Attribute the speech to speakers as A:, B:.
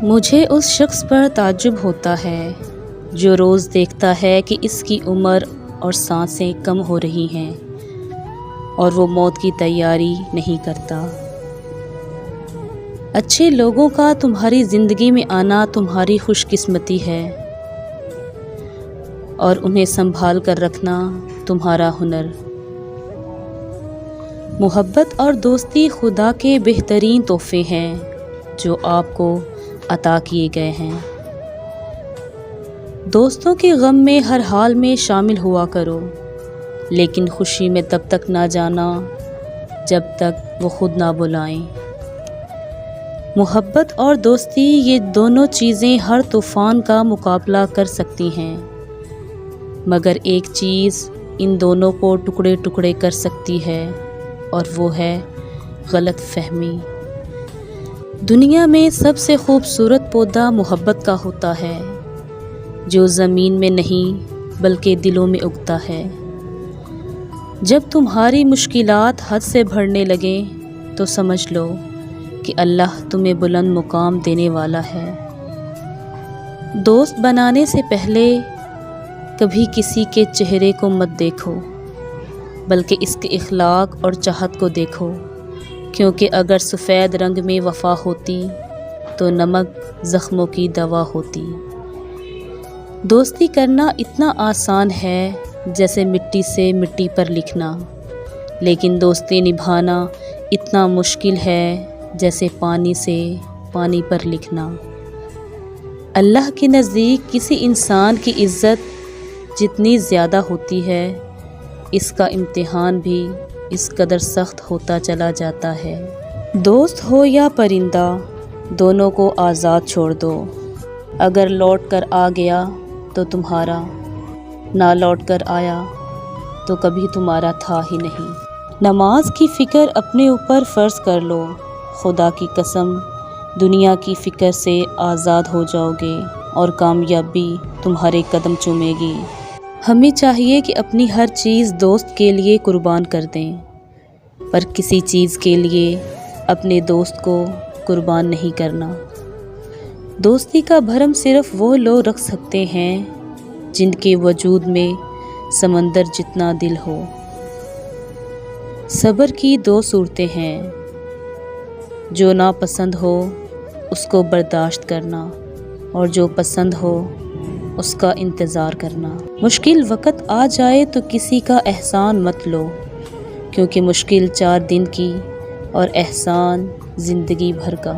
A: مجھے اس شخص پر تعجب ہوتا ہے جو روز دیکھتا ہے کہ اس کی عمر اور سانسیں کم ہو رہی ہیں اور وہ موت کی تیاری نہیں کرتا۔ اچھے لوگوں کا تمہاری زندگی میں آنا تمہاری خوش قسمتی ہے اور انہیں سنبھال کر رکھنا تمہارا ہنر۔ محبت اور دوستی خدا کے بہترین تحفے ہیں جو آپ کو عطا کیے گئے ہیں۔ دوستوں کے غم میں ہر حال میں شامل ہوا کرو، لیکن خوشی میں تب تک نہ جانا جب تک وہ خود نہ بلائیں۔ محبت اور دوستی یہ دونوں چیزیں ہر طوفان کا مقابلہ کر سکتی ہیں، مگر ایک چیز ان دونوں کو ٹکڑے ٹکڑے کر سکتی ہے اور وہ ہے غلط فہمی۔ دنیا میں سب سے خوبصورت پودا محبت کا ہوتا ہے جو زمین میں نہیں بلکہ دلوں میں اگتا ہے۔ جب تمہاری مشکلات حد سے بڑھنے لگیں تو سمجھ لو کہ اللہ تمہیں بلند مقام دینے والا ہے۔ دوست بنانے سے پہلے کبھی کسی کے چہرے کو مت دیکھو، بلکہ اس کے اخلاق اور چاہت کو دیکھو، کیونکہ اگر سفید رنگ میں وفا ہوتی تو نمک زخموں کی دوا ہوتی۔ دوستی کرنا اتنا آسان ہے جیسے مٹی سے مٹی پر لکھنا، لیکن دوستی نبھانا اتنا مشکل ہے جیسے پانی سے پانی پر لکھنا۔ اللہ کے نزدیک کسی انسان کی عزت جتنی زیادہ ہوتی ہے، اس کا امتحان بھی اس قدر سخت ہوتا چلا جاتا ہے۔ دوست ہو یا پرندہ، دونوں کو آزاد چھوڑ دو۔ اگر لوٹ کر آ گیا تو تمہارا، نہ لوٹ کر آیا تو کبھی تمہارا تھا ہی نہیں۔ نماز کی فکر اپنے اوپر فرض کر لو، خدا کی قسم دنیا کی فکر سے آزاد ہو جاؤ گے اور کامیابی تمہارے قدم چومے گی۔ ہمیں چاہیے کہ اپنی ہر چیز دوست کے لیے قربان کر دیں، پر کسی چیز کے لیے اپنے دوست کو قربان نہیں کرنا۔ دوستی کا بھرم صرف وہ لوگ رکھ سکتے ہیں جن کے وجود میں سمندر جتنا دل ہو۔ صبر کی دو صورتیں ہیں، جو ناپسند ہو اس کو برداشت کرنا اور جو پسند ہو اس کا انتظار کرنا۔ مشکل وقت آ جائے تو کسی کا احسان مت لو، کیونکہ مشکل 4 دن کی اور احسان زندگی بھر کا۔